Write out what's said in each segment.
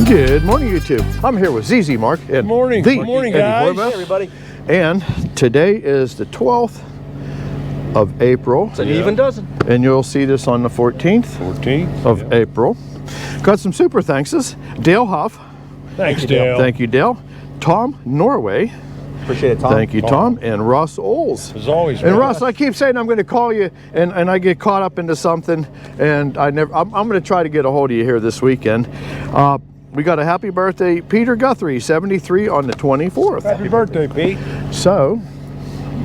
Good morning, YouTube. I'm here with ZZ Mark and Good morning. the Good morning, Eddie guys. Horvath. Hey, everybody. And today is the 12th of April. It's an even dozen. And you'll see this on the 14th 14th of April. Got some super thankses. Dale Huff. Thanks, Dale. Thank you, Dale. Tom Norway. Appreciate it, Tom. Thank you, Tom. And Russ Oles. As always, And man. Russ, I keep saying I'm going to call you, and I get caught up into something, and I'm going to try to get a hold of you here this weekend. We got a happy birthday, Peter Guthrie, 73 on the 24th. Happy birthday, Pete. So,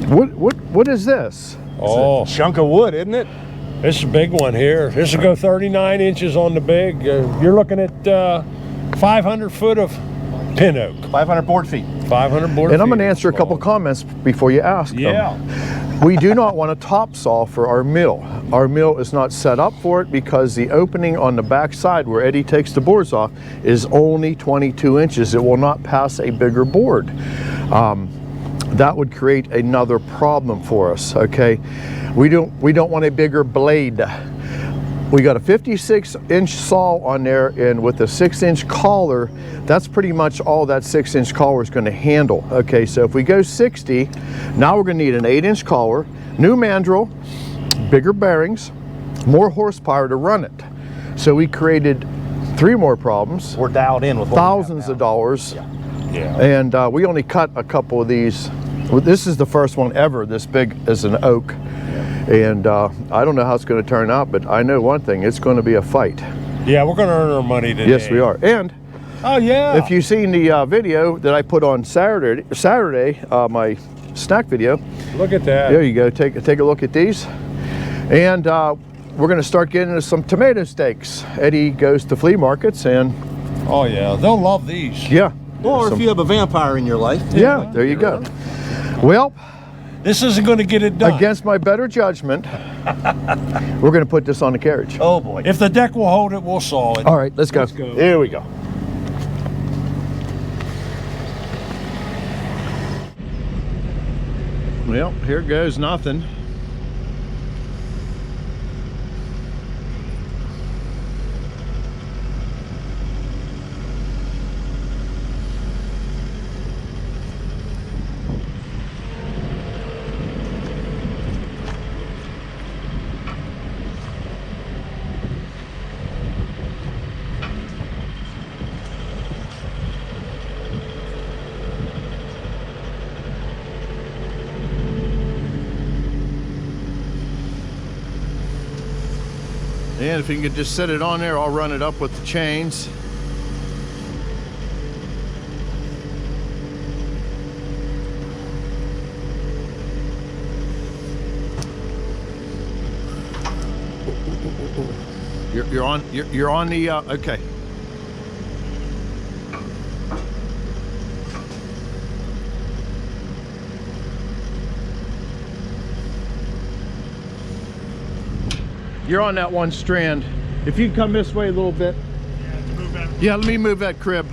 what is this? Oh, Chunk of wood, isn't it? this is a big one here. This will go 39 inches on the big. You're looking at 500 foot of pin oak. 500 board feet. 500 board And I'm going to feet. answer a couple comments before you ask them. Yeah. We do not want a top saw for our mill. Our mill is not set up for it because the opening on the back side where Eddie takes the boards off is only 22 inches. It will not pass a bigger board. That would create another problem for us, okay? We don't want a bigger blade. We got a 56-inch saw on there, and with a 6-inch collar, that's pretty much all that 6-inch collar is going to handle. Okay, so if we go 60, now we're going to need an 8-inch collar, new mandrel, bigger bearings, more horsepower to run it. So we created 3 more problems, We're dialed in with what we have thousands now. of dollars, Yeah. and we only cut a couple of these. Well, this is the first one ever this big as an oak. And I don't know how it's going to turn out, but I know one thing, it's going to be a fight. Yeah, we're going to earn our money today. Yes, we are. And Oh, yeah. if you've seen the video that I put on Saturday, my snack video, Look at that. there you go. Take a look at these. And we're going to start getting into some tomato steaks. Eddie goes to flea markets, and Oh, yeah. They'll love these. yeah. Or some- if you have a vampire in your life. yeah, there you go. Well, This isn't going to get it done. against my better judgment, we're going to put this on the carriage. Oh boy. If the deck will hold it, we'll saw it. All right, let's go. Let's go. Here we go. Well, here goes nothing. And if you can just set it on there, I'll run it up with the chains. You're on the okay. You're on that one strand. If you'd come this way a little bit. Yeah, let me move that crib.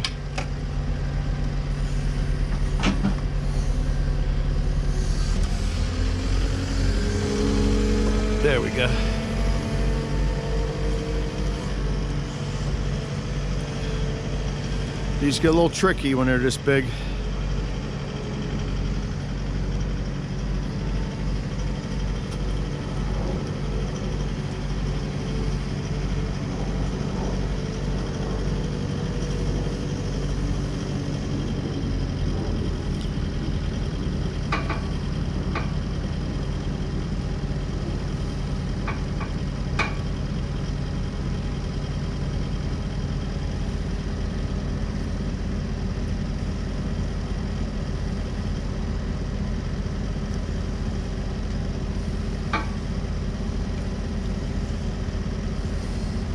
There we go. These get a little tricky when they're this big.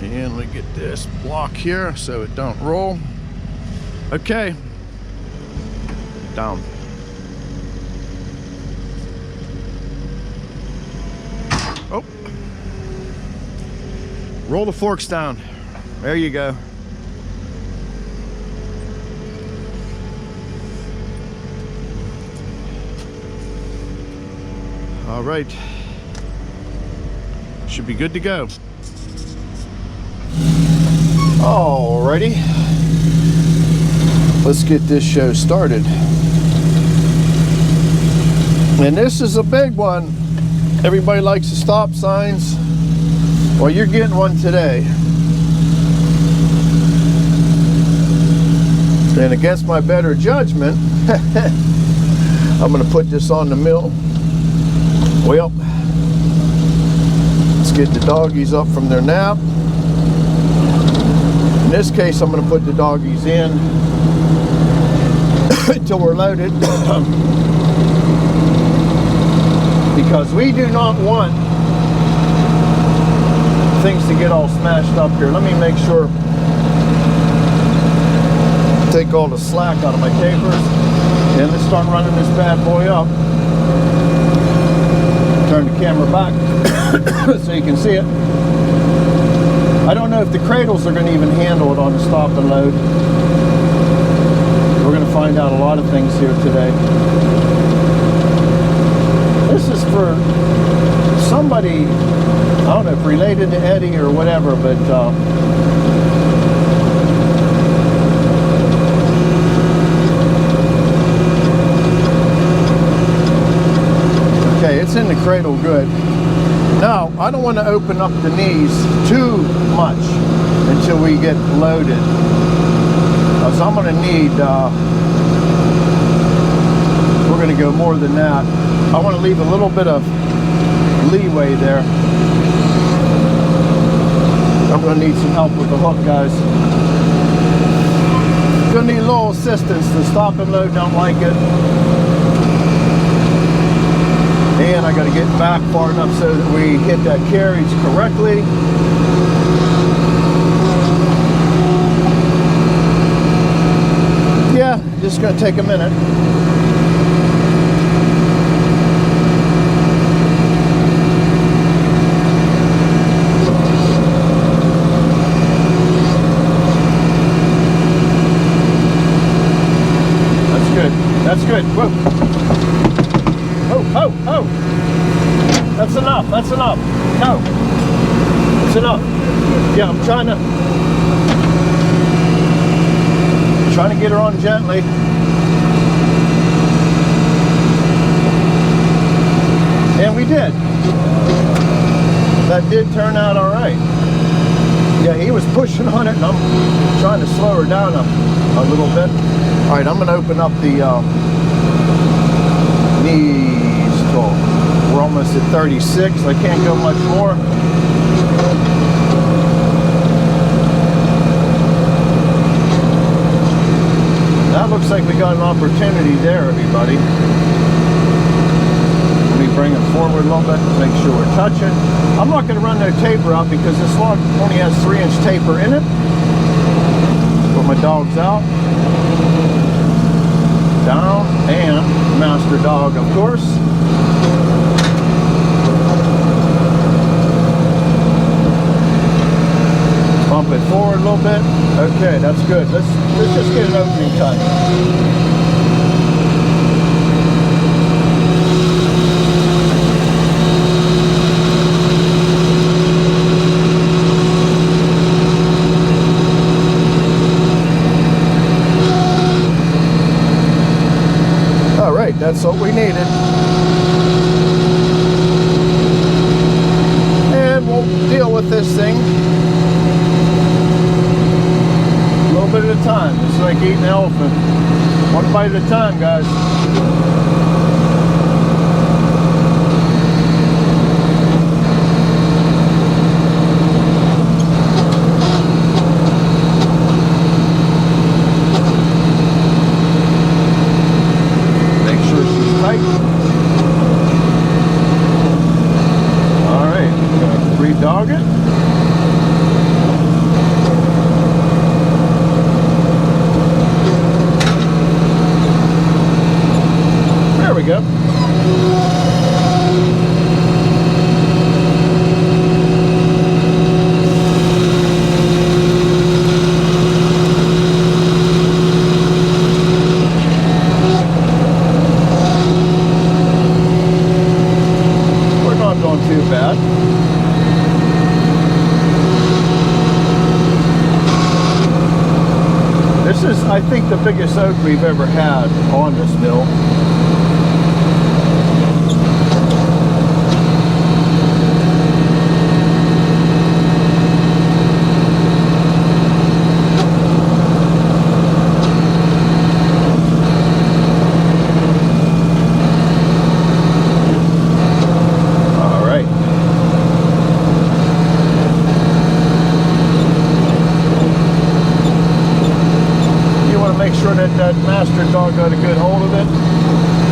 And we get this block here so it don't roll. Okay. Down. Oh. Roll the forks down. There you go. All right. Should be good to go. Alrighty. let's get this show started. And this is a big one. Everybody likes the stop signs. Well, you're getting one today. And against my better judgment, I'm going to put this on the mill. Well, let's get the doggies up from their nap. In this case, I'm going to put the doggies in until we're loaded. Because we do not want things to get all smashed up here. Let me make sure, take all the slack out of my tapers, and let's start running this bad boy up. Turn the camera back so you can see it. I don't know if the cradles are going to even handle it on the stop and load. We're going to find out a lot of things here today. This is for somebody, I don't know if related to Eddie or whatever, but okay, it's in the cradle good. Now, I don't want to open up the knees too much until we get loaded. Because I'm going to need, we're going to go more than that. I want to leave a little bit of leeway there. I'm going to need some help with the hook, guys. Going to need a little assistance. The stop and load don't like it. And I got to get back far enough so that we hit that carriage correctly. Yeah, just going to take a minute. That's good. That's good. Whoa. Oh, oh. That's enough. That's enough. No. It's enough. Yeah, I'm trying to get her on gently. And we did. That did turn out all right. Yeah, he was pushing on it, and I'm trying to slow her down a little bit. All right, I'm going to open up the knees talk. We're almost at 36. I can't go much more. That looks like we got an opportunity there, everybody. Let me bring it forward a little bit, make sure we're touching. I'm not going to run no taper out because this log only has 3-inch taper in it. Put my dogs out. Down, and master dog, of course. Bump it forward a little bit. Okay, that's good. Let's just get an opening time. All right, that's what we needed. And we'll deal with this thing a little bit at a time. It's like eating an elephant. One bite at a time, guys. Dog it. There we go. We're not doing too bad. I think the biggest oak we've ever had on this mill. That master dog got a good hold of it,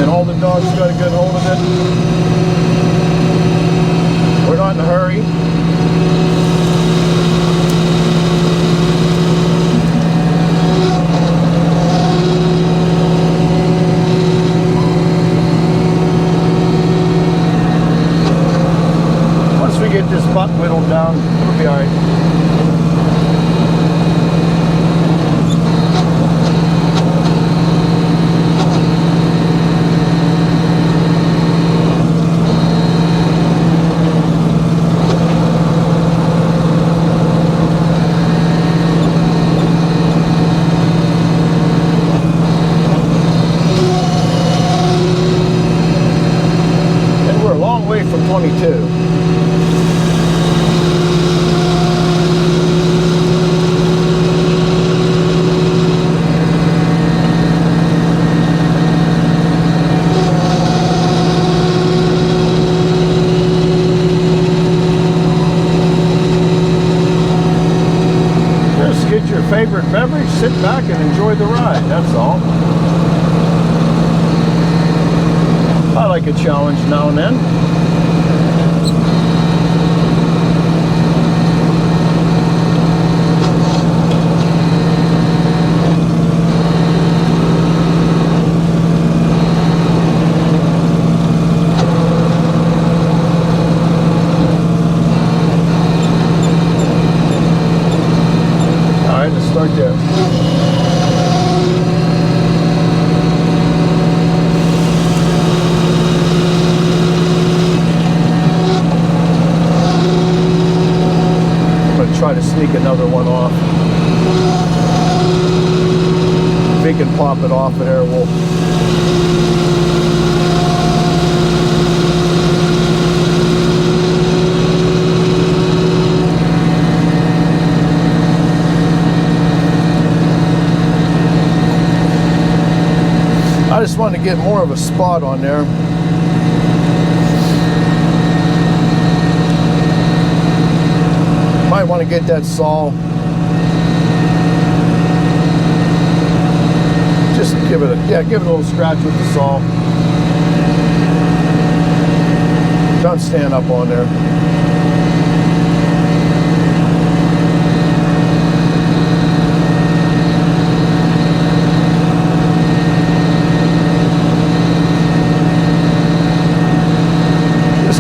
and all the dogs got a good hold of it. We're not in a hurry. Once we get this butt whittled down, it'll be all right. From 22. Just get your favorite beverage, sit back and enjoy the ride, that's all. I like a challenge now and then. Start there. I'm going to try to sneak another one off. If we can pop it off of there, we'll... I just wanted to get more of a spot on there. Might want to get that saw. Just give it a little scratch with the saw. Don't stand up on there.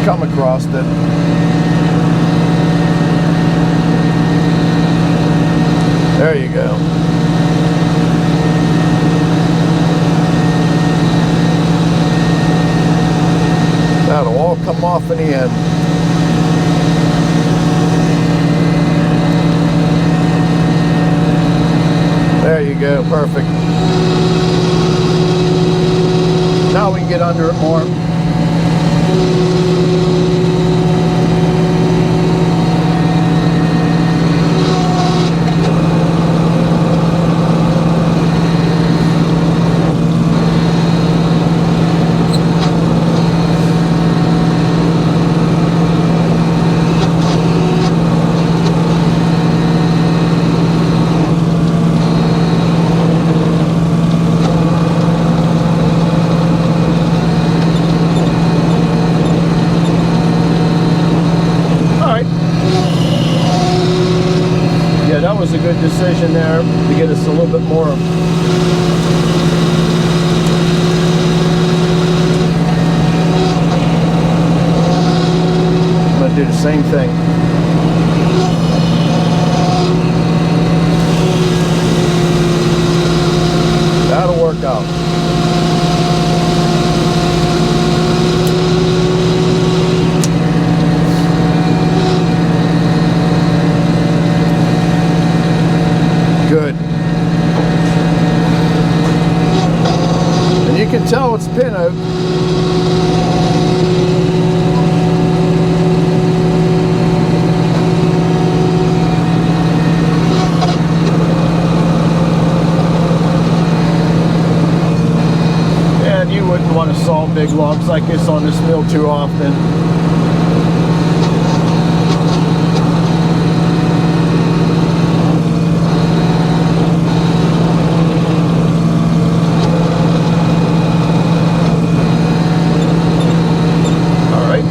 Come across it. There you go. That'll all come off in the end. There you go, perfect. Now we can get under it more. Was a good decision there to get us a little bit more. I'm going to do the same thing. That'll work out. Good. on this mill too often. All right.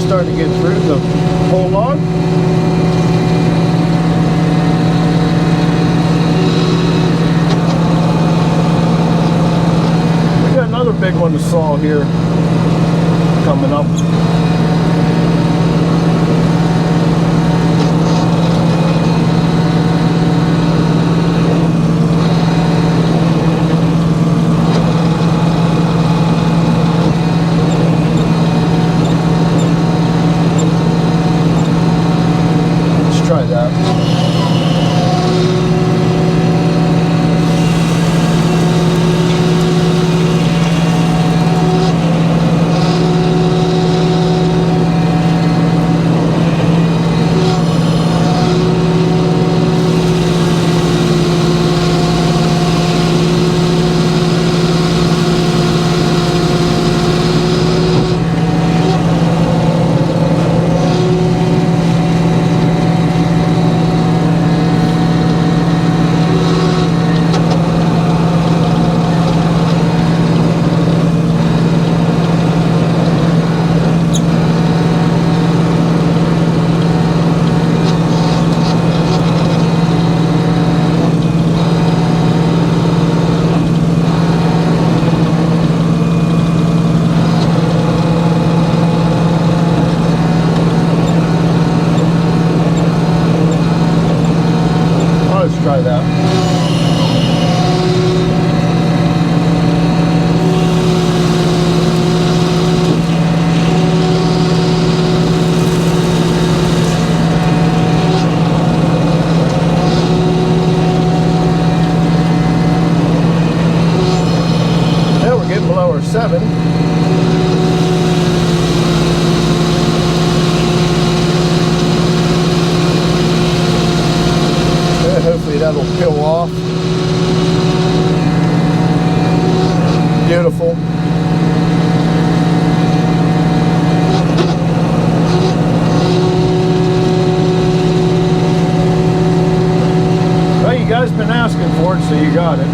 Starting to get through the whole log. We got another big one to saw here coming up. Try that. Try that. Yeah, we're getting below our 7. Hopefully that'll peel off. Beautiful. Well, you guys been asking for it, so you got it.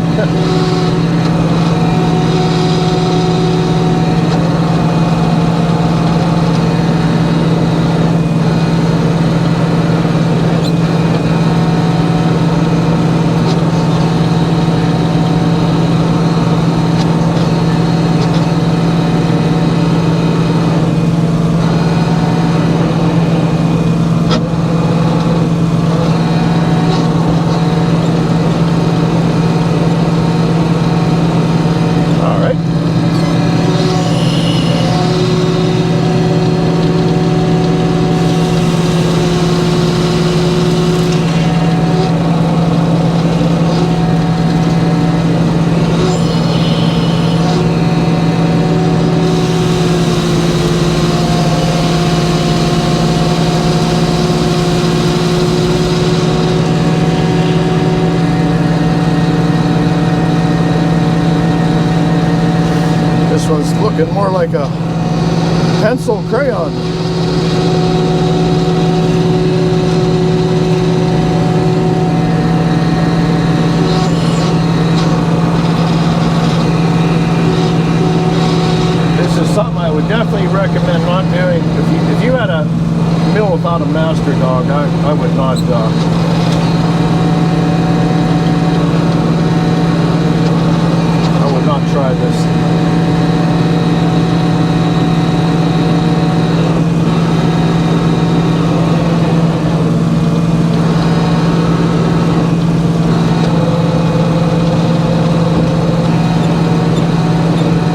is looking more like a pencil crayon. This is something I would definitely recommend not doing. If you had a mill without a master dog, I would not. I would not try this.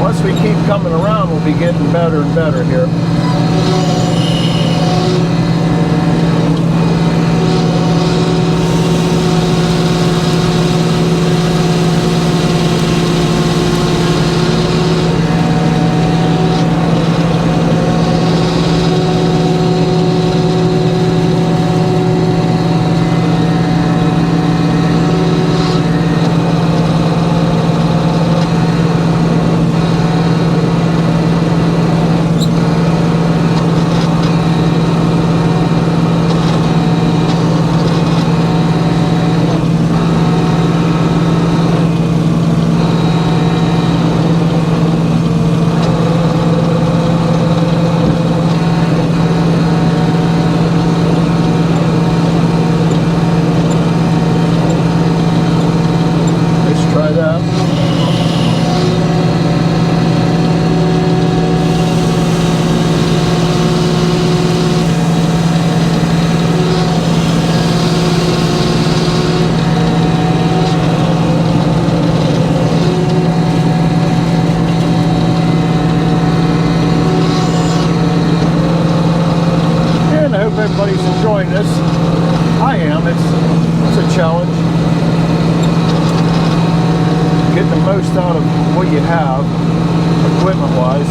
Once we keep coming around, we'll be getting better and better here. Everybody's enjoying this. I am. It's a challenge. Getting the most out of what you have, equipment-wise.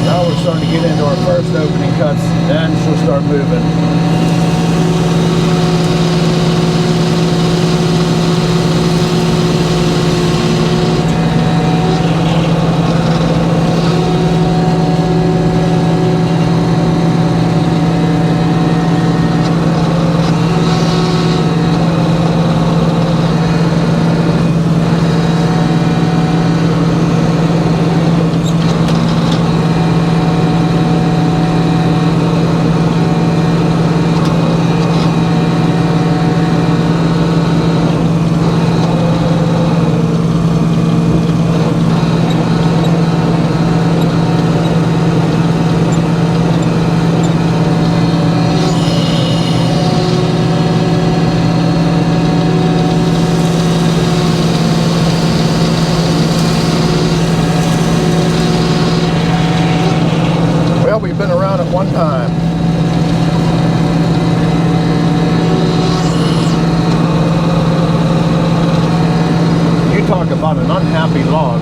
Now we're starting to get into our first opening cuts, and she'll start moving. We've been around at one time. You talk about an unhappy log.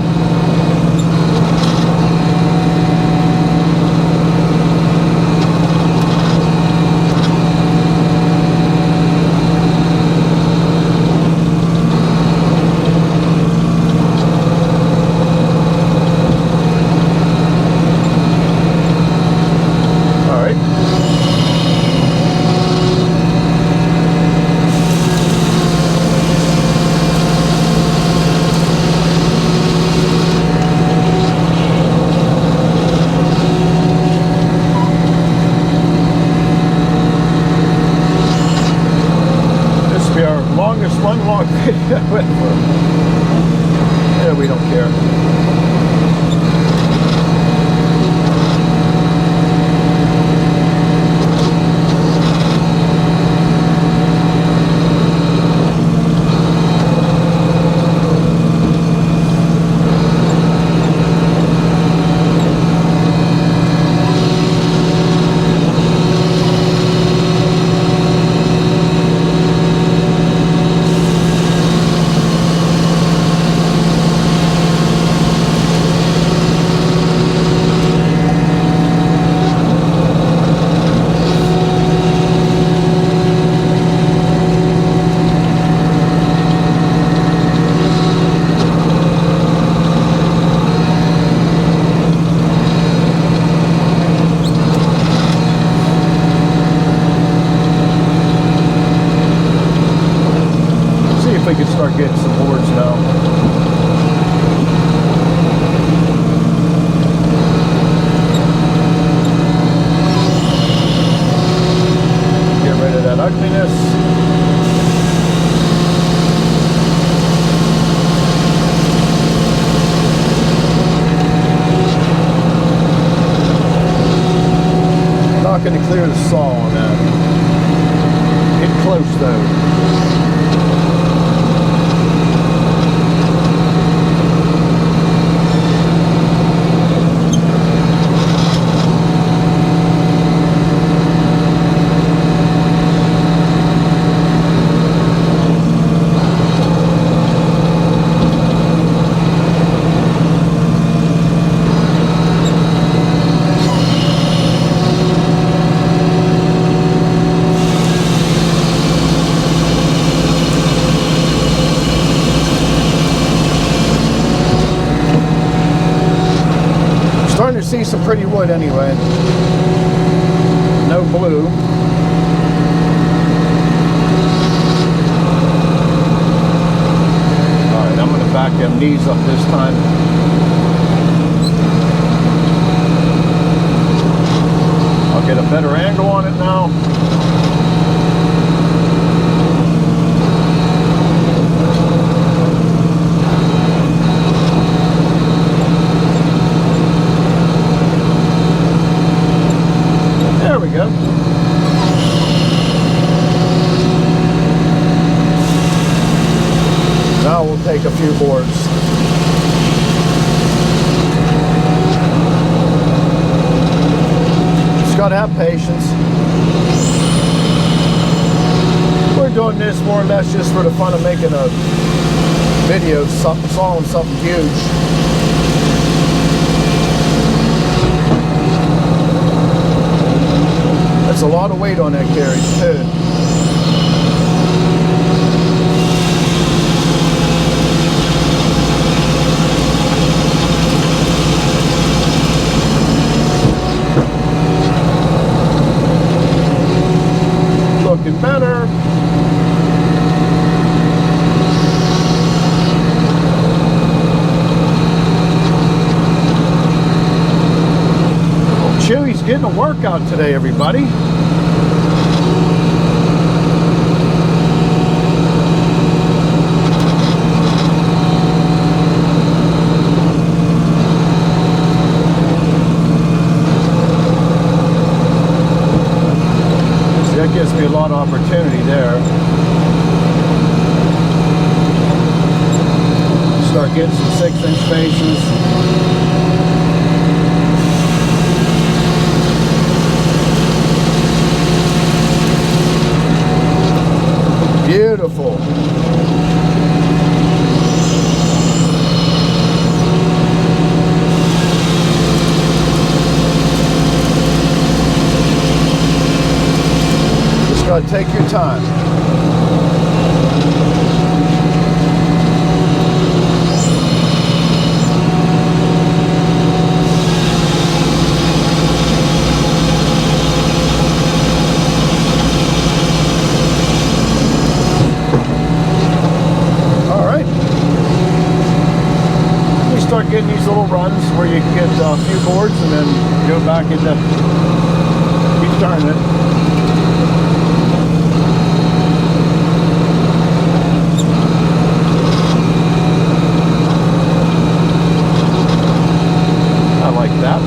One log video. Yeah, we don't care. not going to clear the saw on that. Get close though. Starting to see some pretty wood anyway. No blue. Alright, I'm going to back them knees up this time. I'll get a better angle on it now. There we go. Now we'll take a few boards. Just gotta have patience. We're doing this more or less just for the fun of making a video, solving something huge. That's a lot of weight on that carriage too. Looking better. Chewy's getting a workout today, everybody. See, that gives me a lot of opportunity there. Start getting some 6-inch faces. Beautiful. Just gotta take your time. Start getting these little runs where you can get a few boards and then go back into keep turning it. I like that.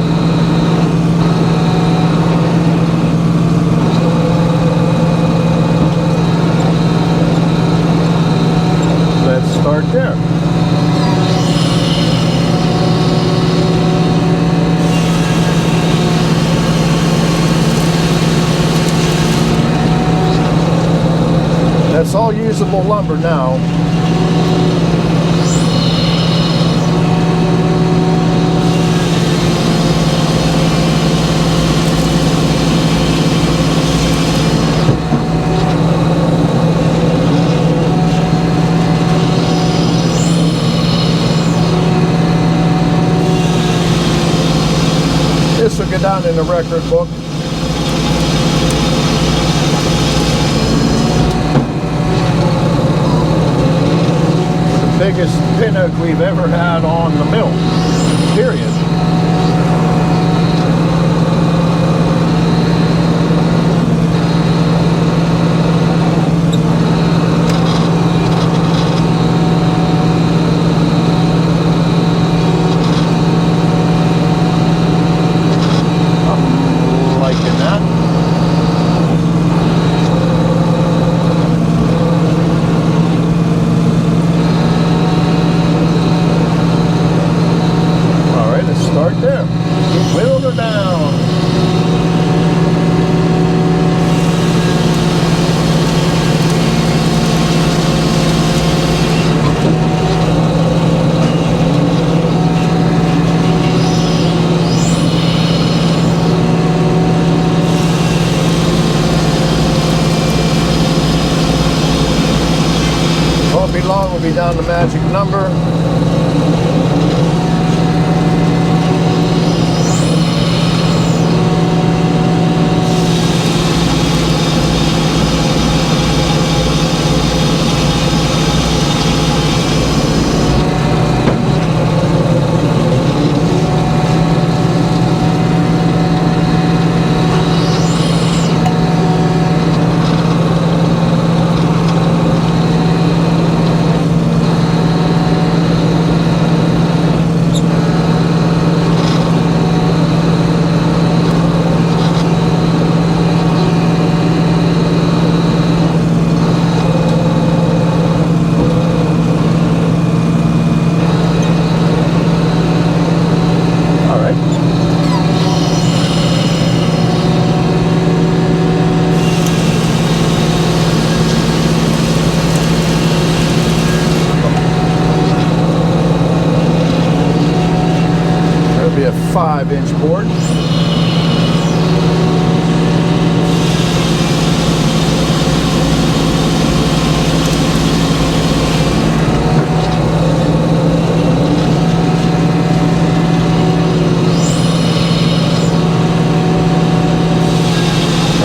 Let's start there. That's all usable lumber now. This will go down in the record book. Biggest pin oak we've ever had on the mill, period. I'm liking that. 25-inch board.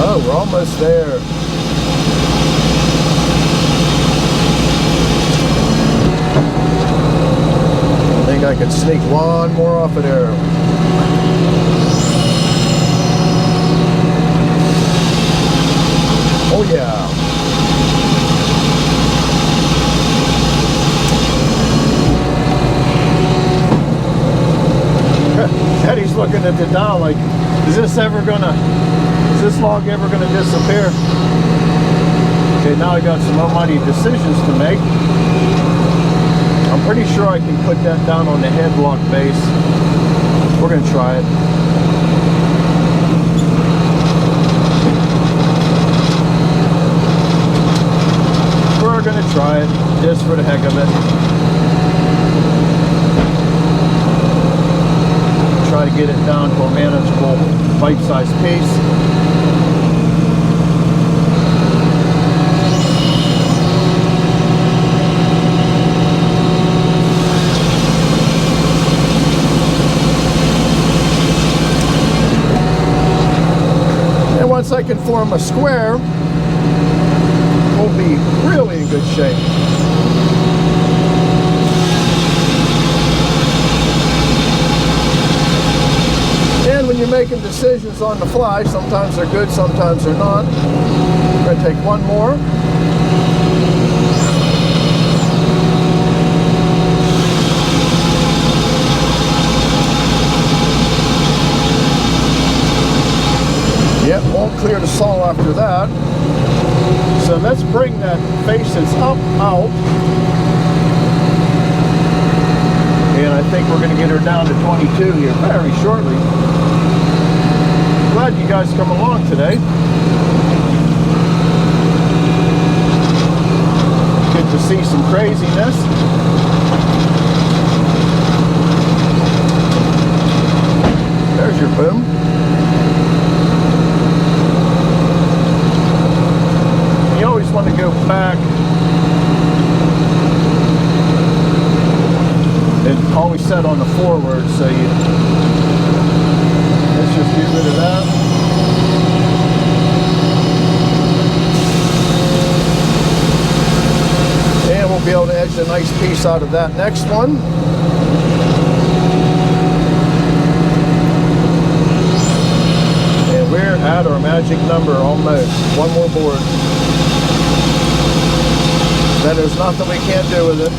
Oh, we're almost there. I think I could sneak one more off of there. Oh yeah. Eddie's looking at the dial like, is this log ever gonna disappear? Okay, now I got some almighty decisions to make. I'm pretty sure I can put that down on the headlock base. We're going to try it. We're going to try it, just for the heck of it. Try to get it down to a manageable bite-sized piece. Once I can form a square, we'll be really in good shape. And when you're making decisions on the fly, sometimes they're good, sometimes they're not. I'm going to take one more. Yep, won't clear the saw after that. So let's bring that face that's up out. And I think we're going to get her down to 22 here very shortly. Glad you guys come along today. Good to see some craziness. There's your boom. Want to go back and always set on the forward, so let's just get rid of that. And we'll be able to edge a nice piece out of that next one. And we're at our magic number almost. One more board. Then there's nothing we can't do with it.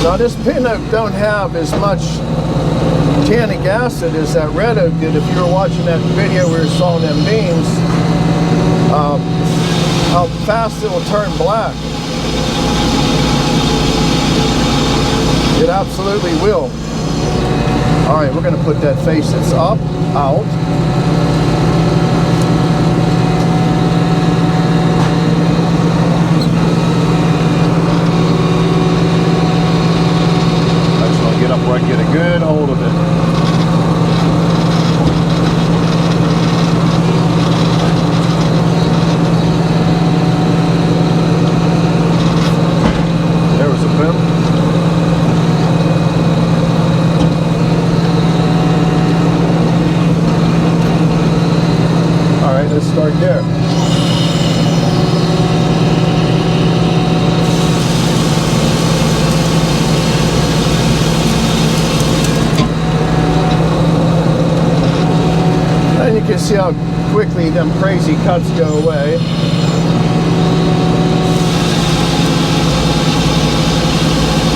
Now this pin oak don't have as much tannic acid as that red oak did. If you were watching that video where we were sawing them beams, how fast it will turn black. It absolutely will. All right, we're going to put that face that's up, out. I just want to get up where I can get a good hold of it. There was a boom. Let's start there. And you can see how quickly them crazy cuts go away.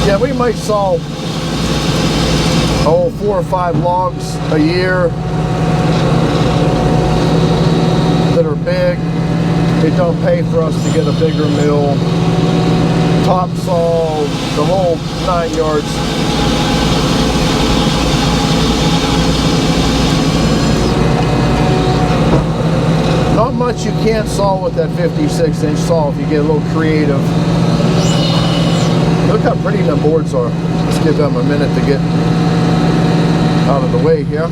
Yeah, we might saw 4 or 5 logs a year that are big. It don't pay for us to get a bigger mill, top saw, the whole 9 yards. can saw with that 56-inch saw if you get a little creative. Look how pretty them boards are. Let's give them a minute to get out of the way here.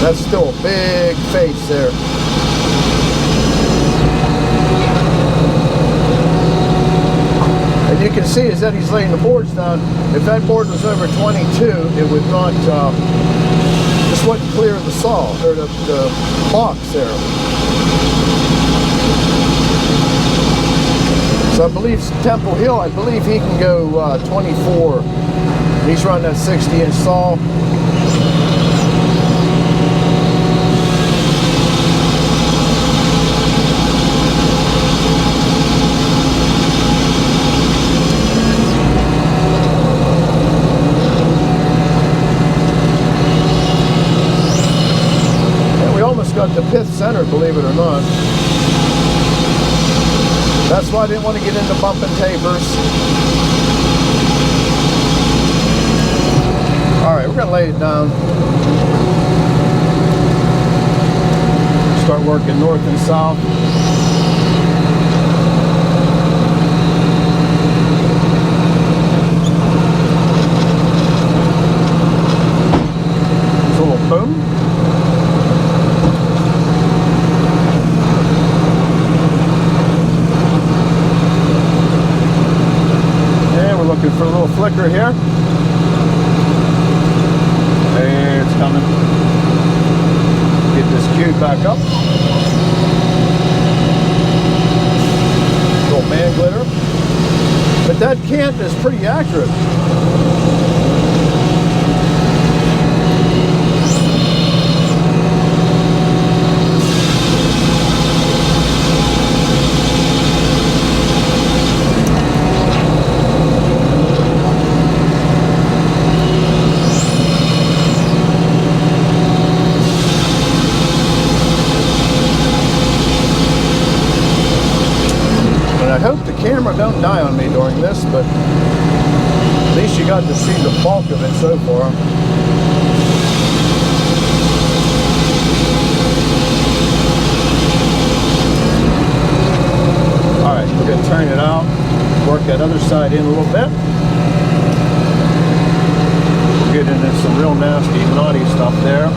That's still a big face there. And you can see as that he's laying the boards down, if that board was over 22, it would not, this wouldn't clear the saw, or the box there. So I believe Temple Hill, I believe he can go 24. He's running that 60-inch saw. Got the pith center, believe it or not. That's why I didn't want to get into bumping tapers. Alright, we're going to lay it down. Start working north and south. It's a little boom. Looking for a little flicker here. There, it's coming. Get this cube back up. Little man glitter. But that cant is pretty accurate. I hope the camera don't die on me during this, but at least you got to see the bulk of it so far. Alright, we're going to turn it out, work that other side in a little bit. We're getting into some real nasty, naughty stuff there.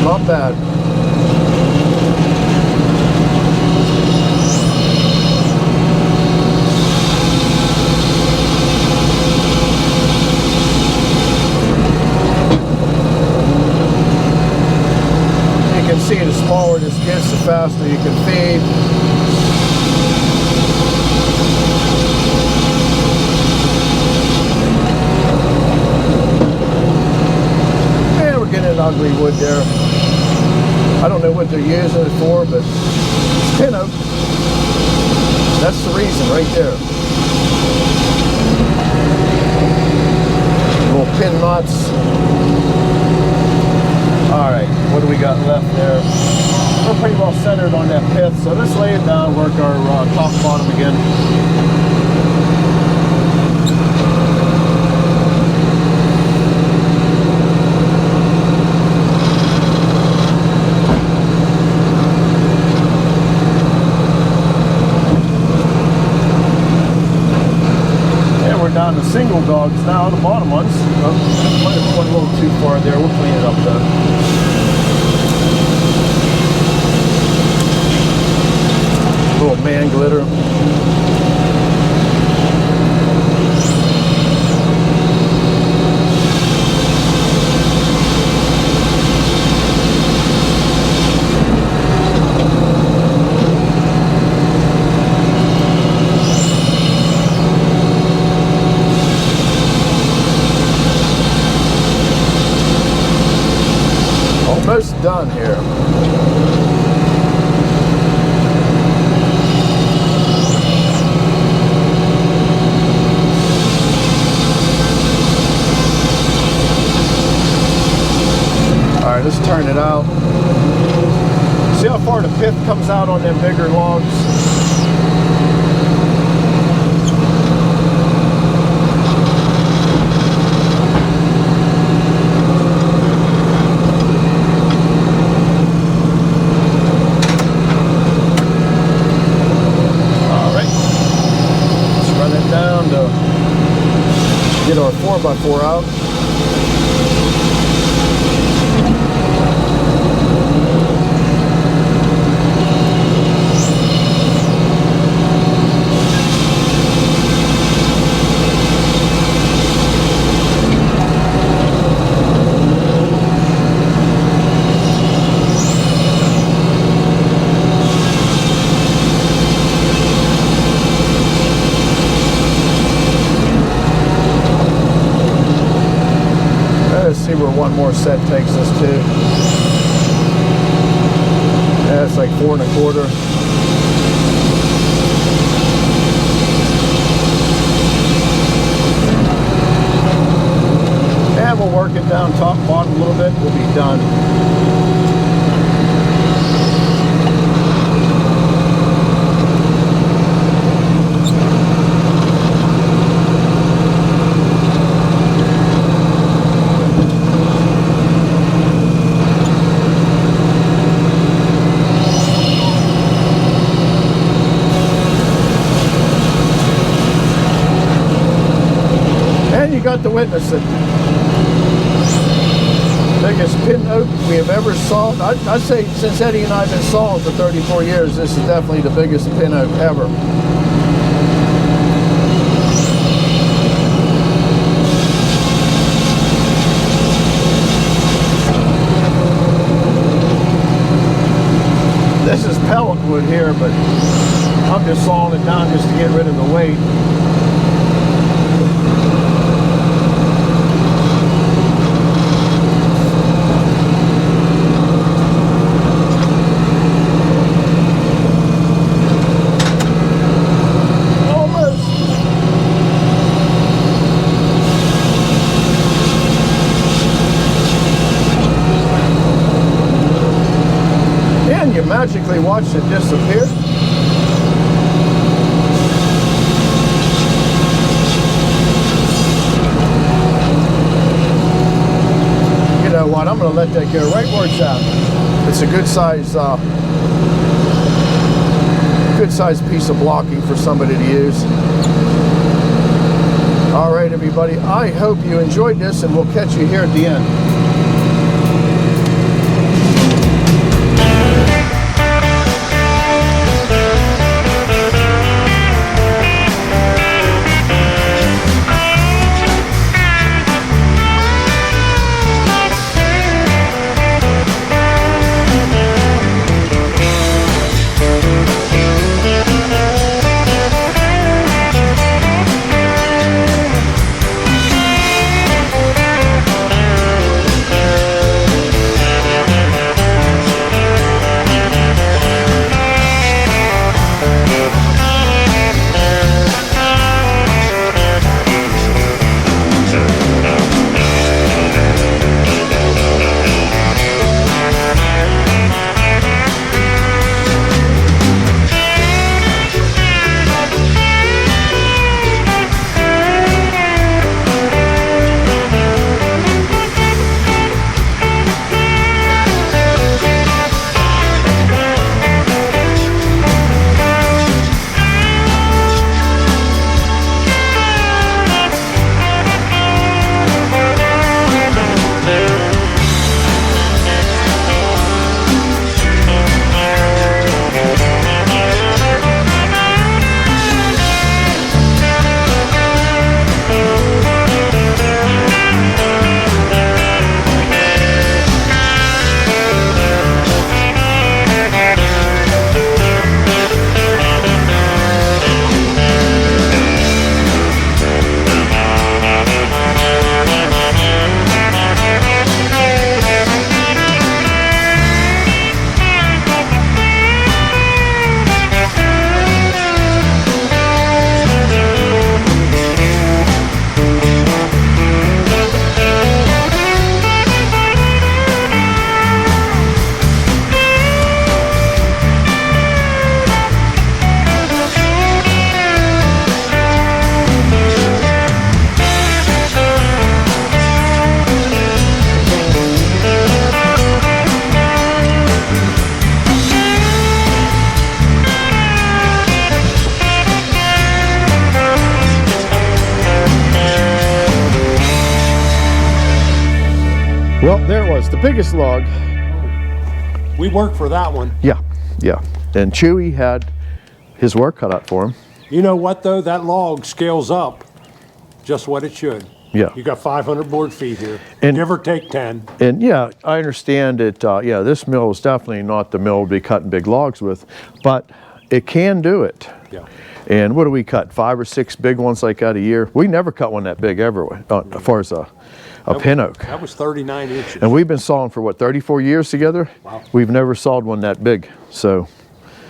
Not bad. You can see the smaller this gets, the faster you can feed. Ugly wood there. I don't know what they're using it for, but it's pin oak. That's the reason right there. Little pin knots. Alright, what do we got left there? We're pretty well centered on that pith, so let's lay it down, work our top bottom again. Down to single dogs now, the bottom ones. Oh, might have went a little too far there. We'll clean it up though. Little man glitter. our 4x4 out. Let's see where one more set takes us to. Yeah, it's like 4 1/4. And we'll work it down top, bottom a little bit. We'll be done. And you got to witness it. Biggest pin oak we have ever sawed. I'd say since Eddie and I have been sawing for 34 years, this is definitely the biggest pin oak ever. This is pellet wood here, but I'm just sawing it down just to get rid of the weight. You magically watch it disappear. You know what? I'm going to let that go right where it's at. It's a good size piece of blocking for somebody to use. All right, everybody. I hope you enjoyed this, and we'll catch you here at the end. Well, there it was, the biggest log. We worked for that one. Yeah, yeah. And Chewy had his work cut out for him. You know what though? That log scales up just what it should. Yeah. You got 500 board feet here, And- give or take 10. And yeah, I understand that, yeah, this mill is definitely not the mill to be cutting big logs with, but it can do it. Yeah. And what do we cut? 5 or 6 big ones like that a year? We never cut one that big ever, as far as a pin oak. That was 39 inches. And we've been sawing for what, 34 years together? Wow. We've never sawed one that big. So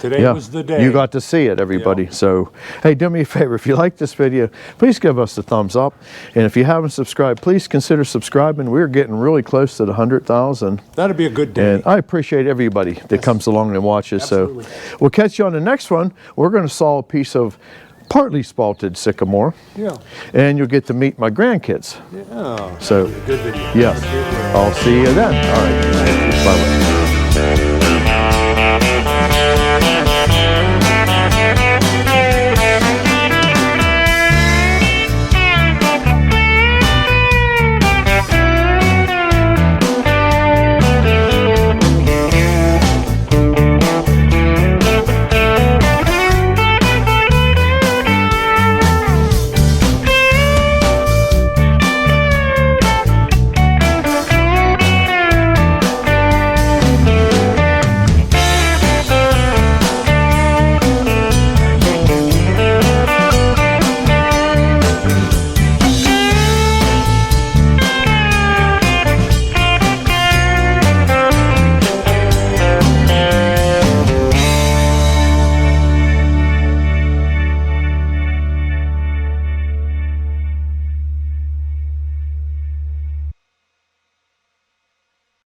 Today yeah, was the day. you got to see it, everybody. Yeah. So, hey, do me a favor. If you like this video, please give us a thumbs up. And if you haven't subscribed, please consider subscribing. We're getting really close to the 100,000. That'd be a good day. And I appreciate everybody that comes along and watches. Absolutely. So we'll catch you on the next one. We're going to saw a piece of partly spalted sycamore. Yeah. And you'll get to meet my grandkids. Yeah. So, Good video. yes, I'll see you then. All right. Bye-bye.